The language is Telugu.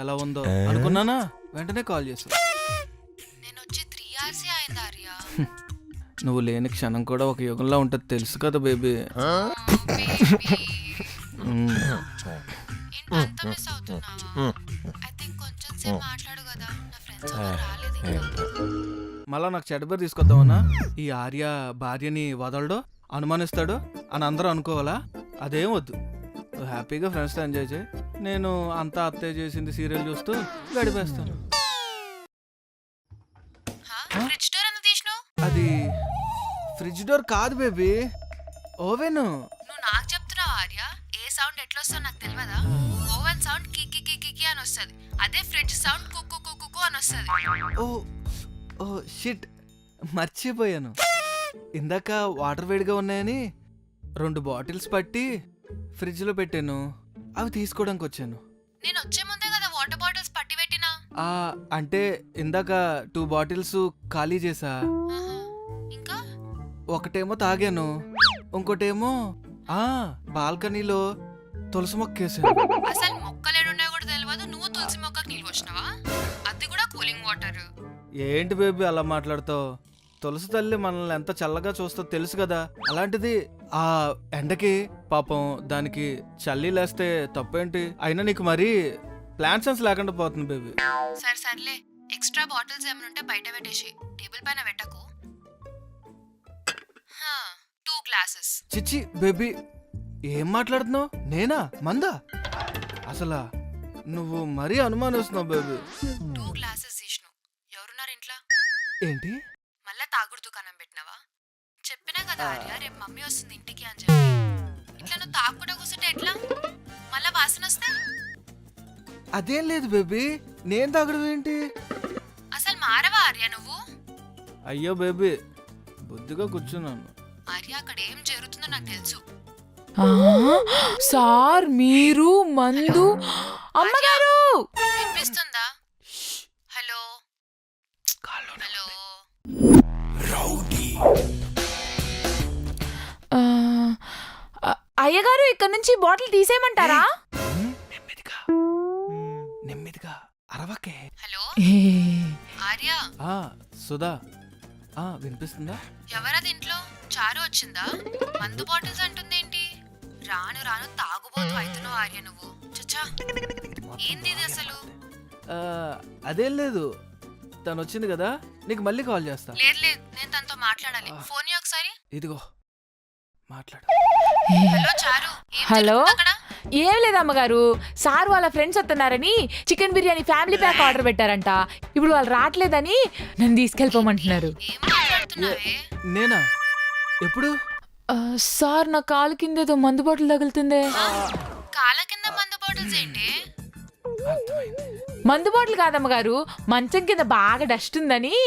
ఎలా ఉందో అనుకున్నానా, వెంటనే కాల్ చేసావు. నేను వచ్చి 3 hours అయింది ఆర్య. నువ్వు లేని క్షణం కూడా ఒక యుగంలో ఉంటుంది తెలుసు కదా బేబీ. అంత మిస్ అవుతున్నావా? ఐ థింక్ కొంచెం సేపు మాట్లాడు కదా, నా ఫ్రెండ్స్ రాలేదు ఇంకా. మళ్ళా నాకు చెడ్డబేరు తీసుకొద్దామన్నా. ఈ ఆర్య భార్యని వదలడు, అనుమానిస్తాడు అని అందరూ అనుకోవాలా? అదేం వద్దు. నువ్వు హ్యాపీగా ఫ్రెండ్స్తో ఎంజాయ్ చేయి. నేను అంతా అత్తయ్య చేసింది సీరియల్ చూస్తూ గడిపేస్తాను. ఫ్రిడ్జ్ డోర్ ఎందుకు తీసినావు? అది ఫ్రిడ్జ్ డోర్ కాదు బేబీ, ఓవెన్. నువ్వు నాకు చెప్తున్నావు ఆర్య, ఏ సౌండ్ ఎట్లా వస్తుందో నాకు తెలియదా? ఓవెన్ సౌండ్ కికి కికి అని వస్తుంది, అదే ఫ్రిడ్జ్ సౌండ్ కుక్కు కుక్కు అని వస్తుంది. ఓ ఓ షిట్, మర్చిపోయాను. ఇందాక వాటర్ వేడిగా ఉన్నాయని 2 బాటిల్స్ పట్టి ఫ్రిడ్జ్లో పెట్టాను, అవి తీసుకోవడానికి వచ్చాను. నేను వచ్చే ముందే కదా వాటర్ బాటిల్స్ పట్టి పెట్టినా. అంటే ఇందాక 2 బాటిల్స్ ఖాళీ చేసా. ఇంకా ఒకటేమో తాగాను, ఇంకోటేమో బాల్కనీలో తులసి మొక్కేసాను. అసలు మొక్కలు ఏడున్నాయో కూడా తెలియదు, నువ్వు తులసి మొక్కకు నీళ్ళు పోసినావా? అది కూడా కూలింగ్ వాటర్. ఏంటి బేబీ అలా మాట్లాడుతావు? తులసి తల్లి మనల్ని ఎంత చల్లగా చూస్తో తెలుసు కదా. అలాంటిది ఆ ఎండకి పాపం దానికి చల్లి లేస్తే తప్పేంటి? అయినా నీకు మరీ ప్లాన్ సెన్స్ లేకుండా పోతుంది బేబీ. సర్లే, ఎక్స్ట్రా బాటిల్స్ ఏమైనా ఉంటే బయట పెట్టేసి టేబుల్ పైన పెట్టకు. 2 glasses. చిచ్చి బేబీ, ఏం మాట్లాడుతున్నావు? నేనా మందా? అసలా నువ్వు మరీ అనుమానిస్తున్నావు బేబీ. 2 glasses తీసినావు. ఎవరున్నారు ఇంట్లో? ఏంటి మళ్ళా తాగుడు దుకాణం పెట్టినావా? చెప్పినా కదా ఆర్య, రేపు మమ్మీ వస్తుంది ఇంటికి అని చెప్పి. ఇట్లా నువ్వు తాగుకుండా కూర్చుంటే ఎట్లా? మళ్ళా వాసన వస్తే? అదేం లేదు బేబీ, నేను తాగడం ఏంటి? అసలు మారవా ఆర్య నువ్వు? అయ్యో బేబీ, బుద్ధిగా కూర్చున్నాను. ఆర్య, అక్కడ ఏం జరుగుతుందో నాకు తెలుసు. సార్ మీరు మందు అమ్మగారు వినిపిస్తుందా? Hello hello. అయ్యగారు ఇక్కడ నుంచి బాటిల్ తీసేయమంటారా? నెమ్మదిగా అరవకే. హలో ఆర్య. సుధా, వినిపిస్తుందా? ఎవరది ఇంట్లో? చారు వచ్చిందా? మందు బాటిల్స్ అంటుందేంటి? రాను రాను తాగుబోతు అవుతున్నావు ఆర్య నువ్వు. చచ్చా, ఏంది ఇది అసలు? అదేం లేదు, తను వచ్చింది కదా, నీకు మళ్ళీ కాల్ చేస్తా. లేదు లేదు, నేను తనతో మాట్లాడాలి. ఫోన్ ఒకసారి. ఇదిగో మాట్లాడు. హలో చారు. హలో, ఏం లేదు అమ్మగారు, సార్ వాళ్ళ ఫ్రెండ్స్ వస్తున్నారని chicken biryani family pack order పెట్టారంట. ఇప్పుడు వాళ్ళు రావట్లేదని నన్ను తీసుకెళ్ళిపోమంటున్నారు. ఏం మాట్లాడుతున్నావే? నేనా? ఎప్పుడు? సార్ నా కాలు కింద ఏదో మందు బాటిల్ తగులుతుందే. కాళ్ళ కింద మందు బాటిల్స్ ఏంటి? మందు బాటిల్ కాదమ్మగారు, మంచం కింద బాగా డస్ట్ ఉందని